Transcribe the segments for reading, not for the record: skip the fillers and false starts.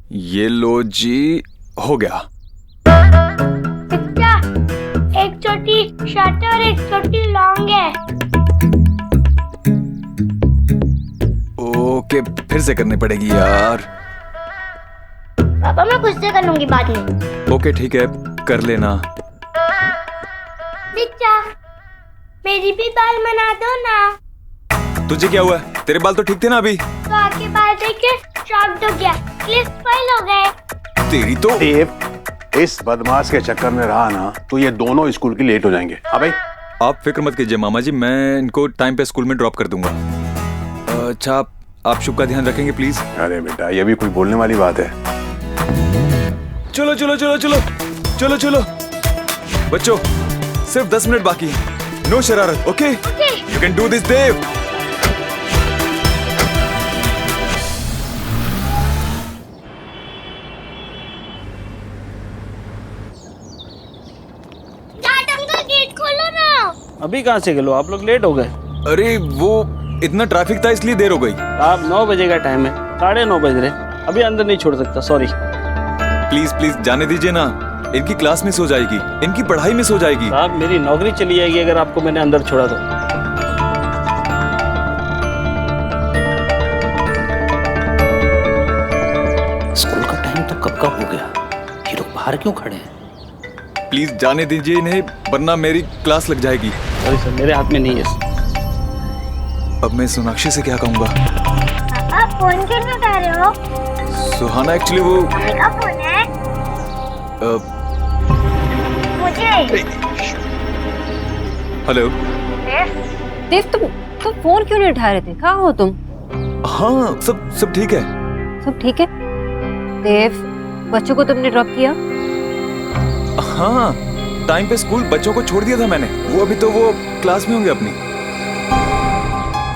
ये लो जी, हो गया। क्या? एक छोटी शर्ट और एक छोटी लॉन्ग है। ओके, फिर से करनी पड़ेगी यार। पापा मैं खुद से कर लूंगी बाद में। ओके ठीक है, कर लेना। बिच्चा, मेरी भी बाल बना दो ना। तुझे क्या हुआ? तेरे बाल तो ठीक थे ना अभी। तो आपके बाल देख के शॉक्ड हो गया, क्लिप फाइल हो गए। तेरी तो देव, इस बदमाश के चक्कर में रहा ना तो ये दोनों स्कूल की लेट हो जाएंगे। हाँ भाई, आप फिक्र मत कीजिए मामा जी, मैं इनको टाइम पे स्कूल में ड्रॉप कर दूंगा। अच्छा, आप शुभ का ध्यान रखेंगे प्लीज। अरे बेटा, ये भी कोई बोलने वाली बात है। चलो चलो चलो चलो चलो चलो बच्चों, सिर्फ 10 मिनट बाकी है। नो शरारत, okay? You can do this Dev. Dad uncle gate खोलो ना। अभी कहाँ से गए? आप लोग लेट हो गए। अरे वो इतना ट्रैफिक था इसलिए देर हो गई। आप 9 बजे का टाइम है, 9:30 बज रहे, अभी अंदर नहीं छोड़ सकता, सॉरी। प्लीज प्लीज जाने दीजिए ना, इनकी क्लास मिस हो जाएगी, इनकी पढ़ाई मिस हो जाएगी। साहब मेरी नौकरी चली जाएगी अगर आपको मैंने अंदर छोड़ा तो। स्कूल का टाइम तो कब का हो गया, ये लोग बाहर क्यों खड़े हैं? प्लीज जाने दीजिए इन्हें, वरना मेरी क्लास लग जाएगी। सॉरी सर, मेरे हाथ में नहीं है। अब मैं सोनाक्षी से क्या कहूँगा? पापा फोन क्यों नहीं उठा रहे हो? सुहाना एक्चुअली वो मम्मी का फोन है। मुझे हेलो। देव, तुम फोन क्यों नहीं उठा रहे थे? कहाँ हो तुम? हाँ, सब ठीक है। सब ठीक है? देव, बच्चों को तुमने ड्रॉप किया? हाँ, टाइम पे स्कूल बच्चों को छोड़ दिया था मैंने। वो अभी तो वो क्लास में होंगे अपनी।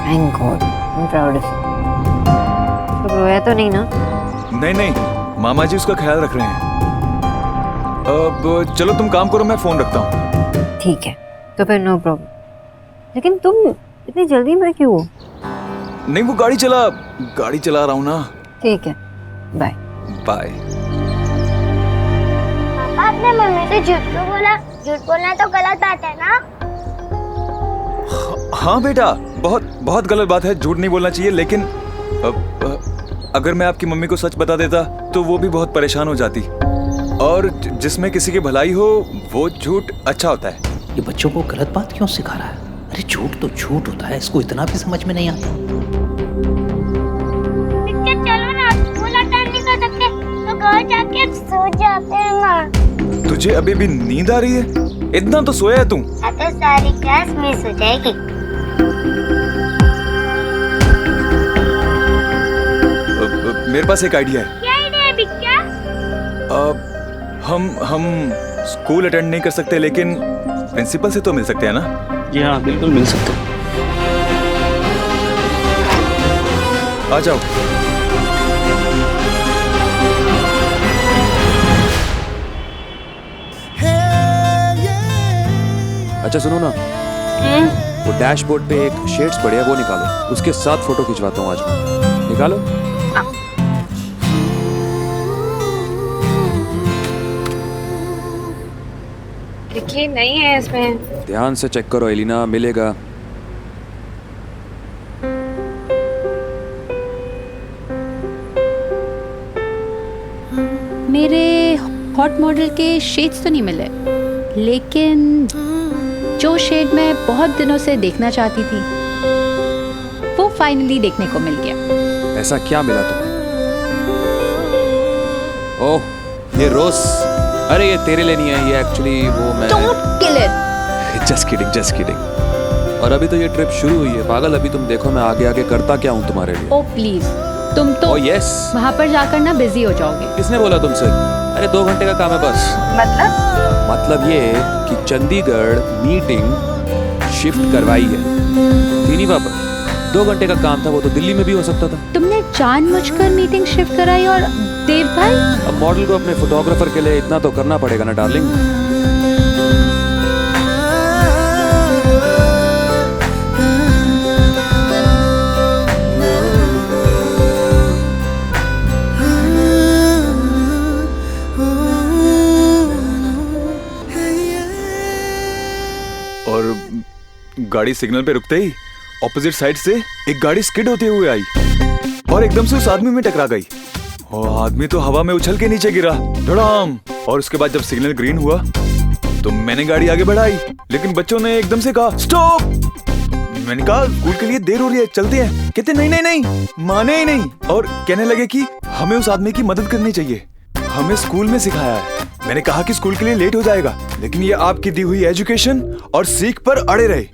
Thank God, I'm proud of you. तो रोया तो नहीं ना? नहीं नहीं, मामा जी उसका ख्याल रख रहे हैं। अब चलो तुम काम करो, मैं फोन रखता हूँ। ठीक है, तो फिर नो प्रॉब्लम। लेकिन तुम इतनी जल्दी में क्यों हो? नहीं, वो गाड़ी चला रहा हूँ ना। ठीक है, बाय। बाय। पापा आपने मम्मी से झूठ क्यों बोला? झूठ बोलना तो गलत बात है ना? हाँ बेटा, बहुत गलत बात है, झूठ नहीं बोलना चाहिए। लेकिन अगर मैं आपकी मम्मी को सच बता देता तो वो भी बहुत परेशान हो जाती। और जिसमें किसी की भलाई हो वो झूठ अच्छा होता है। ये बच्चों को गलत बात क्यों सिखा रहा है? अरे झूठ तो झूठ होता है, इसको इतना भी समझ में नहीं आता। बिच्चा चलो ना, स्कूल अटेंड नहीं कर सकते तो घर जाके सो जाते हैं ना। तुझे अभी भी नींद आ रही है? इतना तो सोया है तू। तो सारी क्लास मिस हो जाएगी। मेरे पास एक आइडिया है। क्या आइडिया है बिच्चा? हम स्कूल अटेंड नहीं कर सकते, लेकिन प्रिंसिपल से तो मिल सकते हैं ना? जी हाँ, बिल्कुल मिल सकते हैं। आ जाओ। अच्छा सुनो ना, वो डैशबोर्ड पे एक शेड्स पड़े हैं, वो निकालो, उसके साथ फोटो खिंचवाता हूँ आज मैं। निकालो। देखिए नहीं है इसमें। ध्यान से चेक करो एलिना, मिलेगा। मेरे हॉट मॉडल के शेड्स तो नहीं मिले, लेकिन जो शेड मैं बहुत दिनों से देखना चाहती थी वो फाइनली देखने को मिल गया। ऐसा क्या मिला तुम्हें? ओह, ये रोज। अरे ये तेरे लिए नहीं है, ये एक्चुअली वो मैं Don't kill it. Just kidding. और अभी तो ये ट्रिप शुरू हुई है पागल, अभी तुम देखो मैं आगे आगे करता क्या हूँ तुम्हारे लिए। ओ प्लीज, तुम तो ओह यस। वहां पर जाकर ना बिजी हो जाओगे। किसने बोला तुमसे? अरे 2 घंटे का काम है बस। मतलब ये कि चंडीगढ़ मीटिंग शिफ्ट करवाई है। थी नहीं पापा, 2 घंटे का काम था, वो तो दिल्ली में भी हो सकता था। तुमने जानबूझकर मीटिंग शिफ्ट कराई। और देव भाई, अब मॉडल को अपने फोटोग्राफर के लिए इतना तो करना पड़ेगा ना डार्लिंग। गाड़ी सिग्नल पे रुकते ही ऑपोजिट साइड से एक गाड़ी स्किड होते हुए आई और एकदम से उस आदमी में टकरा गई। और आदमी तो हवा में उछल के नीचे गिरा धड़ाम। और उसके बाद जब सिग्नल ग्रीन हुआ तो मैंने गाड़ी आगे बढ़ाई, लेकिन बच्चों ने एकदम से कहा स्टॉप। मैंने कहा स्कूल के लिए देर हो रही है, चलते हैं। कहते नहीं नहीं नहीं, माने ही नहीं और कहने लगे कि हमें उस आदमी की मदद करनी चाहिए, हमें स्कूल में सिखाया है। मैंने कहा कि स्कूल के लिए लेट हो जाएगा, लेकिन ये आपकी दी हुई एजुकेशन और सीख पर अड़े रहे।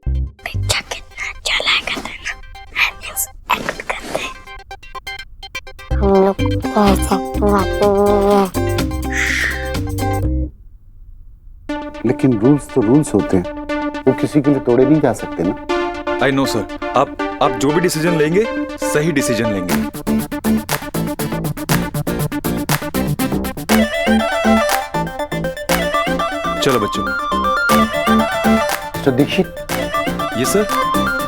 बच्चा कितना चालाक है ना, एक्ट करते हैं। हम लोग पैसा कमाते हैं। लेकिन रूल्स तो रूल्स होते हैं, वो किसी के लिए तोड़े नहीं जा सकते ना। आई नो सर, आप जो भी डिसीजन लेंगे सही डिसीजन लेंगे। चलो बच्चों। मिस्टर दीक्षित। ये सर।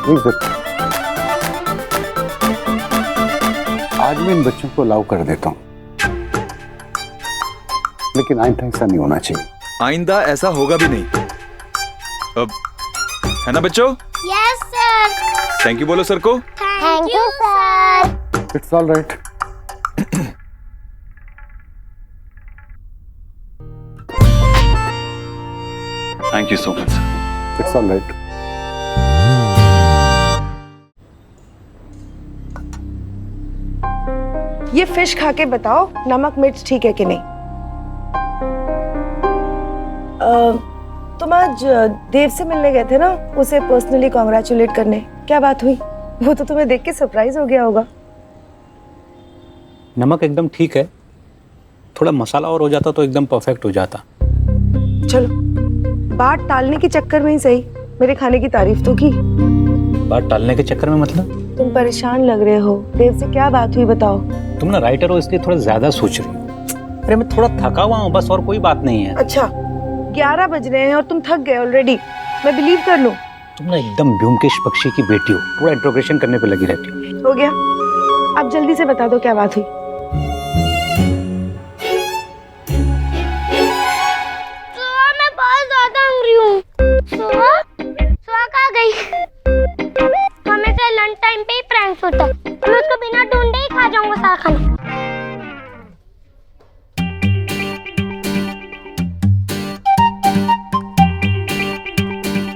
प्लीज आज मैं इन बच्चों को अलाउ कर देता हूँ, लेकिन आइंदा ऐसा नहीं होना चाहिए। आइंदा ऐसा होगा भी नहीं। अब है ना बच्चों? Yes sir. थैंक यू बोलो सर को। Thank you sir. It's all right. Thank you so much. It's all right. ये फिश खा के बताओ नमक मिर्च ठीक है कि नहीं। तुम आज देव से मिलने गए थे ना, उसे पर्सनली कॉन्ग्रेचुलेट करने, क्या बात हुई? वो तो तुम्हें देख के सरप्राइज हो गया होगा। नमक एकदम ठीक है, थोड़ा मसाला और हो जाता तो एकदम परफेक्ट हो जाता। चलो बात टालने के चक्कर में ही सही मेरे खाने की तारीफ तो की। बात टालने के चक्कर में मतलब? तुम परेशान लग रहे हो, देव से क्या बात हुई बताओ। तुम ना राइटर हो इसलिए थोड़ा ज्यादा सोच रही हो। अरे मैं थोड़ा थका हुआ हूँ बस, और कोई बात नहीं है। अच्छा 11 बज रहे हैं और तुम थक गए ऑलरेडी, मैं बिलीव कर लूं? तुम ना एकदम ब्योमकेश बख्शी की बेटी हो, पूरा इंट्रोगेशन करने पे लगी रहती हो। हो गया, अब जल्दी से बता दो क्या बात हुई। मैं बहुत ज्यादा हंग्री हूँ। सुहा कहाँ गई? हमेशा लंच टाइम पे ही प्रैंक्स होता है, मैं उसको बिना ढूंढे ही खा जाऊंगा सारा खाना।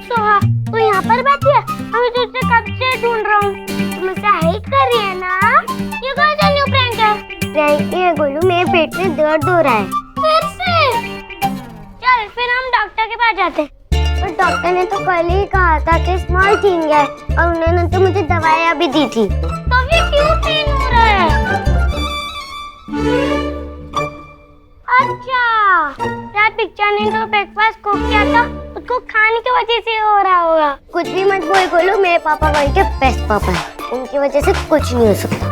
सुहा तू यहाँ पर बैठी है, मैं तुझसे कब से ढूंढ रहा हूँ। तुम मुझसे हाइड कर रही है ना? ये कौन सा न्यू प्रैंक है? प्रैंक है गोलू, मेरे पेट में दर्द हो रहा है। फिर से? चल फिर हम डॉक्टर के पास जाते हैं। पर डॉक्टर ने तो कल ही कहा था कि स्मॉल थिंग है, और उन्होंने तो मुझे दवाइयाँ भी दी थी। तो फिर क्यों पेन हो रहा है? अच्छा रात पिक्चर ने तो ब्रेकफास्ट कुक किया था, उसको खाने की वजह से हो रहा होगा। कुछ भी मत बोल गोलू, मेरे पापा वहीं के बेस्ट पापा हैं, उनकी वजह से कुछ नहीं हो सकता।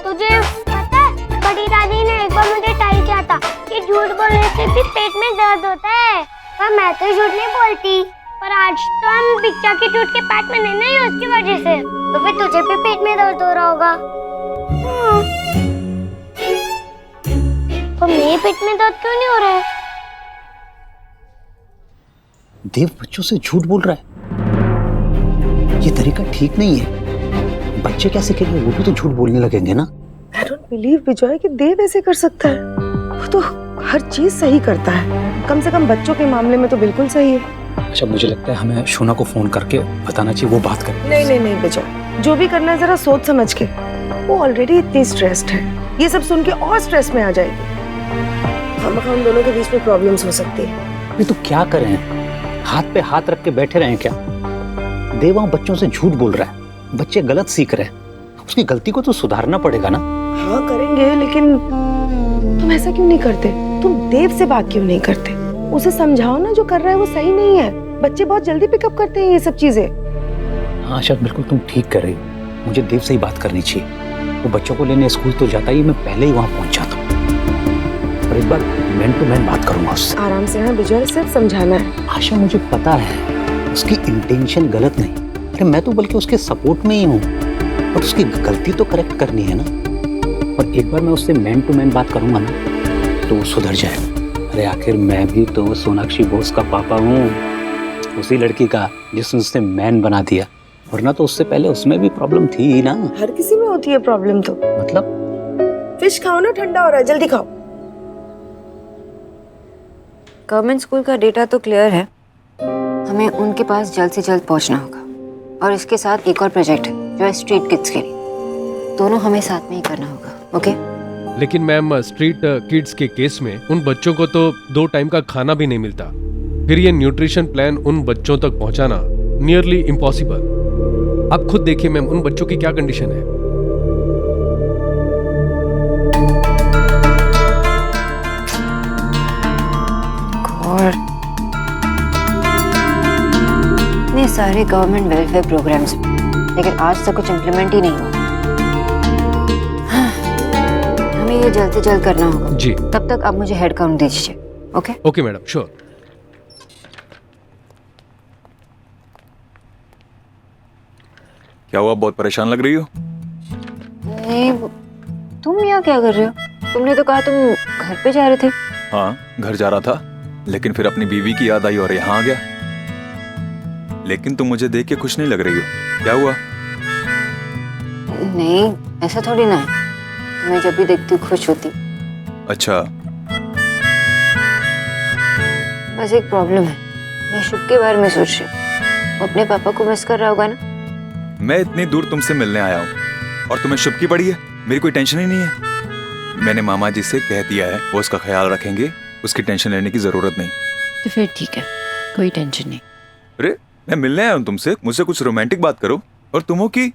तुझे पता है बड़ी दादी ने एक बार मुझे टाइल किया था कि झूठ बोलने से भी पेट में दर्द होता है, पर मैं तो झूठ नहीं बोलती। पर आज तो हम पिक्चर के टूट के पेट में नहीं है उसकी वजह से, तो फिर तुझे भी पेट में दर्द हो रहा होगा। तो मेरे पेट में दर्द क्यों नहीं हो रहा है? देव बच्चों से झूठ बोल रहा है, ये तरीका ठीक नहीं है। बच्चे क्या सीखेंगे, वो भी तो झूठ बोलने लगेंगे ना। I don't believe विजय कि देव ऐसे कर सकता है, वो तो हर चीज सही करता है, कम से कम बच्चों के मामले में तो बिल्कुल सही है। अच्छा मुझे लगता है हमें शोना को फोन करके बताना चाहिए, वो बात करें। नहीं विजय, जो भी करना है जरा सोच समझ के। वो ऑलरेडी इतनी स्ट्रेस्ड है, ये सब सुन के और स्ट्रेस में आ जाएगी। हम दोनों के बीच में प्रॉब्लम्स हो सकती है। अरे तो क्या करें, हाथ पे हाथ रख के बैठे रहें क्या? देव वहाँ बच्चों से झूठ बोल रहा है, बच्चे गलत सीख रहे हैं, उसकी गलती को तो सुधारना पड़ेगा ना। हाँ करेंगे, लेकिन तुम ऐसा क्यों नहीं करते? तुम देव से बात क्यों नहीं करते? उसे समझाओ ना, जो कर रहा है वो सही नहीं है। बच्चे बहुत जल्दी पिकअप करते हैं ये सब चीजें। हाँ शायद बिल्कुल तुम ठीक कर रही हो, मुझे देव से ही बात करनी चाहिए। वो बच्चों को लेने स्कूल तो जाता ही, मैं पहले ही वहाँ पहुँच जाता हूँ, और एक बार मैन टू मैन बात करूंगा उससे। आराम से। हाँ विजय, सिर्फ समझाना है। आशा मुझे पता है उसकी इंटेंशन गलत नहीं, अरे मैं तो बल्कि उसके सपोर्ट में ही हूँ, और उसकी गलती तो करेक्ट करनी है ना। और एक बार मैं उससे मैन टू मैन बात करूंगा ना तो वो सुधर जाएगा। अरे आखिर मैं भी तो सोनाक्षी बोस का पापा हूँ। उसी लड़की का जिसने उसने मैन बना दिया, वरना तो उससे पहले उसमें भी प्रॉब्लम थी ही ना। हर किसी में होती है प्रॉब्लम तो। मतलब फिश खाओ ना, ठंडा हो रहा है, जल्दी खाओ। गवर्नमेंट स्कूल का डेटा तो क्लियर है, हमें उनके पास जल्द से जल्द पहुंचना होगा। और इसके साथ एक और प्रोजेक्ट है जो है स्ट्रीट किड्स के लिए, दोनों हमें साथ में ही करना होगा। ओके? लेकिन मैम स्ट्रीट किड्स के केस में उन बच्चों को तो 2 टाइम का खाना भी नहीं मिलता, फिर ये न्यूट्रिशन प्लान उन बच्चों तक पहुंचाना नियरली इम्पॉसिबल। आप खुद देखिए मैम, उन बच्चों की क्या कंडीशन है। और इतने सारे गवर्नमेंट वेलफेयर प्रोग्राम्स, लेकिन आज तक कुछ इम्प्लीमेंट ही नहीं हुआ। हाँ, हमें ये जल्द से जल्द करना होगा जी। तब तक आप मुझे हेड काउंट दीजिए। ओके? Okay madam, sure. क्या हुआ, बहुत परेशान लग रही हो? नहीं, तुम यहाँ क्या कर रहे हो? तुमने तो कहा तुम घर पे जा रहे थे। हाँ, घर जा रहा था, लेकिन फिर अपनी बीवी की याद आई और यहाँ आ गया। लेकिन तुम मुझे देख के खुश नहीं लग रही हो, क्या हुआ? नहीं, ऐसा थोड़ी ना है, तुम्हें जब भी देखती हूँ खुश होती। अच्छा, बस एक प्रॉब्लम है, मैं शुभ के बारे में सोच रही हूँ। वो अपने पापा को मिस कर रहा होगा ना? मैं इतनी दूर तुमसे मिलने आया हूँ और तुम्हें शुभ की पड़ी है, मेरी कोई टेंशन ही नहीं है। मैंने मामा जी से कह दिया है, वो उसका ख्याल रखेंगे, उसकी टेंशन लेने की जरूरत नहीं। तो फिर ठीक है, कोई टेंशन नहीं। अरे मैं मिलने आया हूँ तुमसे, मुझसे कुछ रोमांटिक बात करो। और तुम हो कि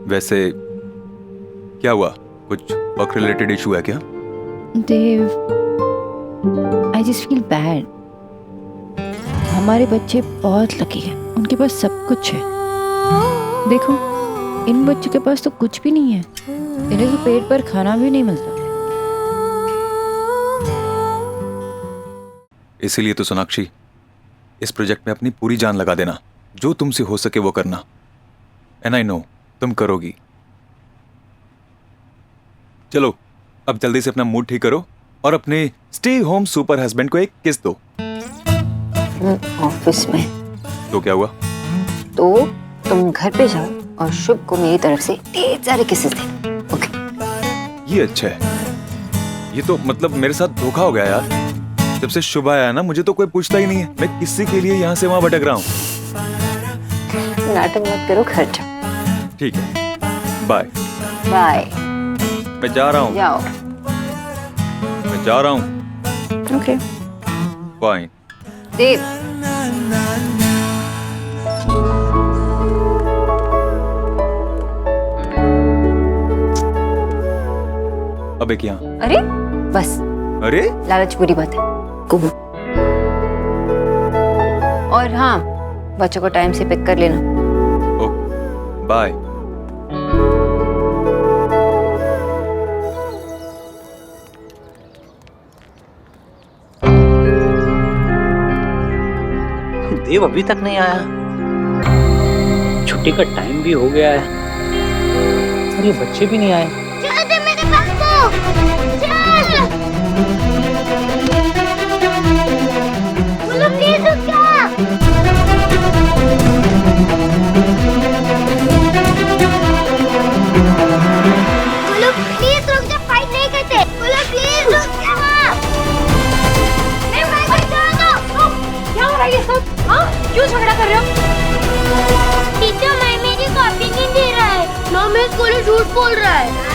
वैसे क्या हुआ, कुछ वर्क रिलेटेड इशू है क्या? देव, आई जस्ट फील बैड। हमारे बच्चे बहुत लकी हैं, उनके पास सब कुछ है। देखो, इन बच्चों के पास तो कुछ भी नहीं है, इन्हें तो पेट पर खाना भी नहीं मिलता। इसीलिए तो सोनाक्षी, इस प्रोजेक्ट में अपनी पूरी जान लगा देना, जो तुमसे हो सके वो करना। एंड आई नो तुम करोगी। चलो अब जल्दी से अपना मूड ठीक करो और अपने स्टे होम सुपर हस्बैंड को एक किस दो। ऑफिस में तो क्या हुआ? तो तुम घर पे जाओ और शुभ को मेरी तरफ से ढेर सारे किसेस दे। ओके? ये अच्छा है। ये तो मतलब मेरे साथ धोखा हो गया यार। जब से शुभ आया ना, मुझे तो कोई पूछता ही नहीं है। मैं किसी के लिए यहाँ से वहां भटक रहा हूँ। नाटक मत करो, घर जाओ। ठीक है, बाय। बाय। मैं जा रहा हूँ। जाओ। मैं जा रहा हूँ। ओके। फाइन। देव, अब एक यहाँ। अरे बस, अरे लालच बुरी बात है। कुबू। और हाँ, बच्चों को टाइम से पिक कर लेना। Okay, bye. देव अभी तक नहीं आया, छुट्टी का टाइम भी हो गया है और ये बच्चे भी नहीं आए। चल दे मेरे पास को, चल। बोलो प्लीज रुक जा। बोलो प्लीज रुक जा, फाइट नहीं करते। बोलो प्लीज रुक जा। मैं फाइट कर दो। क्या हो रहा है ये सब? हाँ, क्यों झगड़ा कर रहे हो? टीचर, मैं मेरी कॉपी नहीं दे रहा है। ना, मैं स्कूल झूठ बोल रहा है।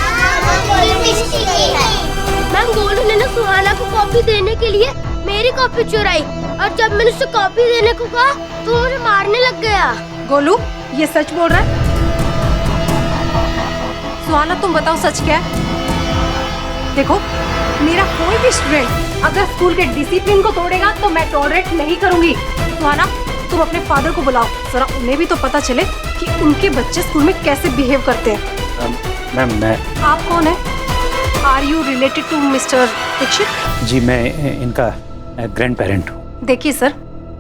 मैम, गोलू ने ना सुहाना को कॉपी देने के लिए मेरी कॉपी चुराई, और जब मैंने उससे कॉपी देने को कहा तो मुझे मारने लग गया। गोलू, ये सच बोल रहा है? सुहाना, तुम बताओ सच क्या है? देखो, मेरा कोई भी स्टूडेंट अगर स्कूल के डिसिप्लिन को तोड़ेगा तो मैं टॉलरेट नहीं करूंगी। सुहाना, तुम अपने फादर को बुलाओ, जरा उन्हें भी तो पता चले कि उनके बच्चे स्कूल में कैसे बिहेव करते हैं। मैम, मैं। आप कौन है? Are you related to mister Dikshit? जी, मैं इनका ग्रैंड पेरेंट हूँ। देखिए सर,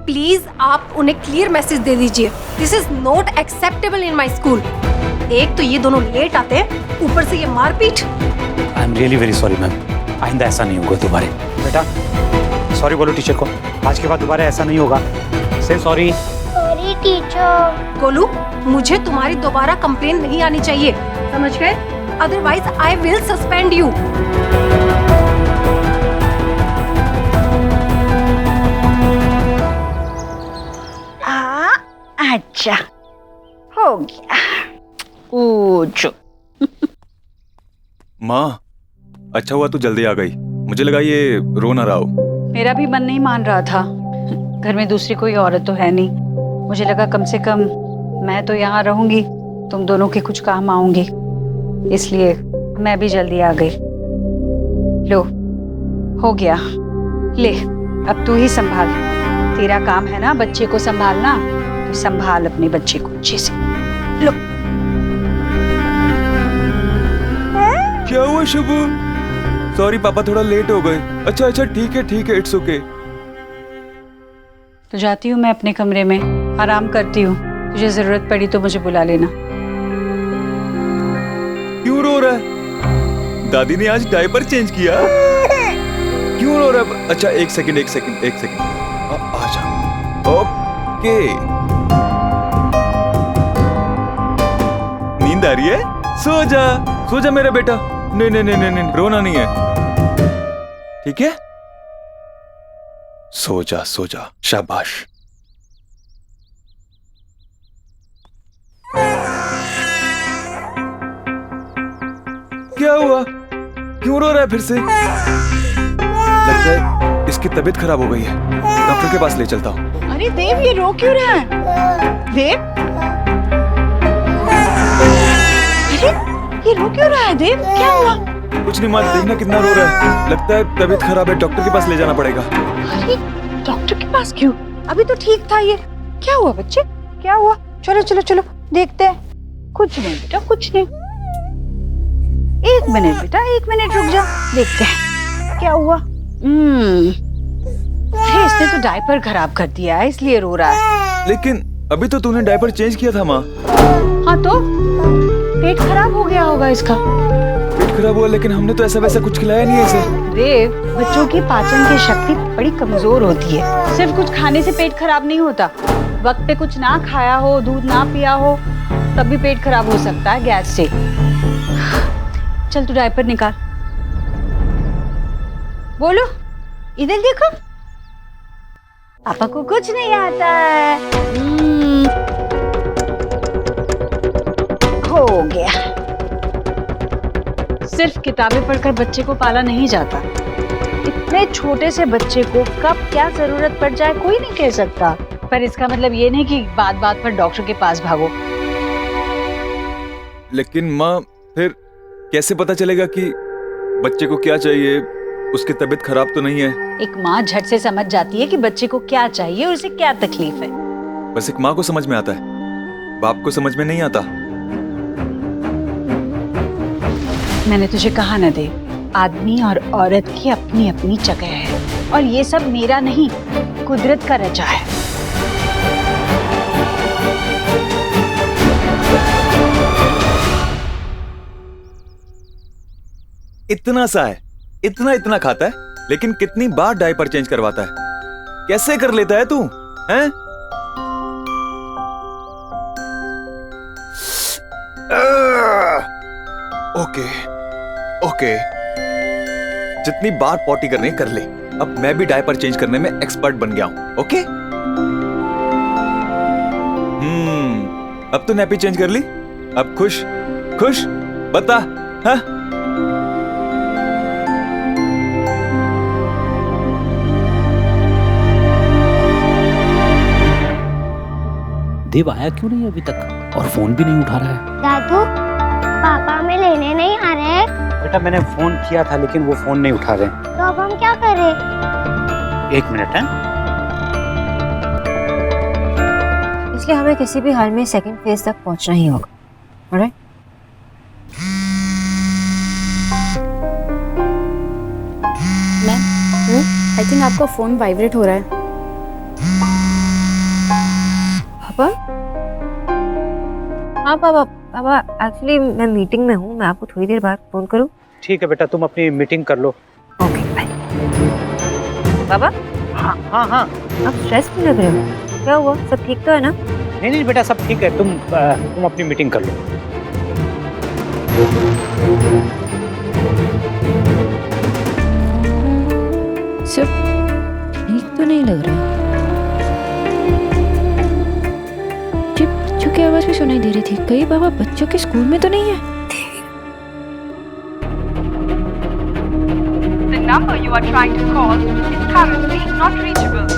प्लीज आप उन्हें क्लियर मैसेज दे दीजिए, this is not acceptable in my school. एक तो ये दोनों लेट आते हैं, ऊपर से ये मारपीट। I am really very sorry ma'am, आइंदा ऐसा नहीं होगा दोबारा। बेटा सॉरी बोलो टीचर को, आज के बाद दोबारा ऐसा नहीं होगा। से सॉरी। Sorry teacher. गोलू, मुझे तुम्हारी दोबारा कंप्लेन नहीं आनी चाहिए, समझ गए? Otherwise I will suspend you. अच्छा हो गया। पूछो। माँ, अच्छा हुआ तू जल्दी आ गई। मुझे लगा ये रो ना रहा हो। मेरा भी मन नहीं मान रहा था, घर में दूसरी कोई औरत तो है नहीं। मुझे लगा कम से कम मैं तो यहाँ रहूंगी, तुम दोनों के कुछ काम आऊंगी, इसलिए मैं भी जल्दी आ गई। लो, हो गया। ले, अब तू ही संभाल। तेरा काम है ना बच्चे को संभालना, तो संभाल अपने बच्चे को अच्छे से। लो। क्या हुआ शुभू? सॉरी पापा, थोड़ा लेट हो गए। अच्छा अच्छा, ठीक है, इट्स ओके। तो जाती हूँ मैं अपने कमरे में, आराम करती हूँ। तुझे जरूरत पड़ी तो मुझे बुला लेना। क्यों रो रहा है? दादी ने आज डायपर चेंज किया। क्यों रो रहा है? अच्छा एक सेकंड। आ जा। ओके। नींद आ रही है? सो जा मेरा बेटा। नहीं, रोना नहीं है, ठीक है? सो जा, शाबाश। क्या हुआ? क्यों रो रहा है फिर से? लगता है इसकी तबीयत खराब हो गई है, डॉक्टर के पास ले चलता हूँ। अरे देव, ये रो क्यों रहा है? देव, ये रो क्यों रहा है? देव, क्या हुआ? कुछ नहीं माँ, देखना कितना रो रहा है। लगता है तबीयत खराब है, डॉक्टर के पास ले जाना पड़ेगा। अरे डॉक्टर के पास क्यों? अभी तो ठीक था ये। क्या हुआ बच्चे, क्या हुआ? चलो देखते हैं। कुछ नहीं बेटा, कुछ नहीं। एक मिनट बेटा, एक मिनट रुक जा, देखते हैं क्या हुआ। अरे इसने तो डायपर खराब कर दिया है, इसलिए रो रहा है। लेकिन अभी तो तूने डायपर चेंज किया था माँ। हाँ तो पेट खराब हो गया होगा इसका। पेट खराब हुआ, लेकिन हमने तो ऐसा वैसा कुछ खिलाया नहीं है इसे। देव, बच्चों की पाचन की शक्ति बड़ी कमजोर होती है। सिर्फ कुछ खाने से पेट खराब नहीं होता। वक्त पे कुछ ना खाया हो, दूध ना पिया हो, तब भी पेट खराब हो सकता है गैस से। चल तू डायपर निकाल। बोलो, इधर देखो। पापा को कुछ नहीं आता है। हो गया। सिर्फ किताबें पढ़कर बच्चे को पाला नहीं जाता। इतने छोटे से बच्चे को कब क्या जरूरत पड़ जाए कोई नहीं कह सकता। पर इसका मतलब ये नहीं कि बात बात पर डॉक्टर के पास भागो। लेकिन माँ, फिर कैसे पता चलेगा कि बच्चे को क्या चाहिए? उसकी तबीयत खराब तो नहीं है? एक माँ झट से समझ जाती है कि बच्चे को क्या चाहिए और उसे क्या तकलीफ है। बस एक माँ को समझ में आता है, बाप को समझ में नहीं आता। मैंने तुझे कहा ना दे, आदमी और औरत की अपनी अपनी जगह है, और ये सब मेरा नहीं, कुदरत का रचा है। इतना सा है, इतना खाता है, लेकिन कितनी बार डायपर चेंज करवाता है। कैसे कर लेता है तू? हैं? ओके, जितनी बार पॉटी करनी कर ले। अब मैं भी डायपर चेंज करने में एक्सपर्ट बन गया हूं। ओके? अब तो नैपी चेंज कर ली। अब खुश बता। हाँ? देव आया क्यों नहीं अभी तक, और फोन भी नहीं उठा रहा है। दादू, पापा हमें लेने नहीं आ रहे हैं। बेटा मैंने फोन किया था, लेकिन वो फोन नहीं उठा रहे। तो अब हम क्या करें? एक मिनट है। इसलिए हमें किसी भी हाल में सेकंड फेज तक पहुंचना ही होगा। ऑलराइट? मैम, आई थिंक आपका फोन वाइब्रेट हो रहा है। पापा? हाँ पापा, एक्चुअली मैं मीटिंग में हूँ, मैं आपको थोड़ी देर बाद फोन करूँ? ठीक है बेटा, तुम अपनी मीटिंग कर लो। Okay, bye. बाबा हाँ हाँ हाँ। आप स्ट्रेस में लग रहे हो, क्या हुआ? सब ठीक तो है ना? नहीं नहीं बेटा, सब ठीक है। तुम अपनी मीटिंग कर लो। सब ठीक तो नहीं लग रहा। जी बच्चों की आवाज भी सुनाई दे रही थी। कहीं बाबा बच्चों के स्कूल में तो नहीं है? The number you are trying to call is currently not reachable.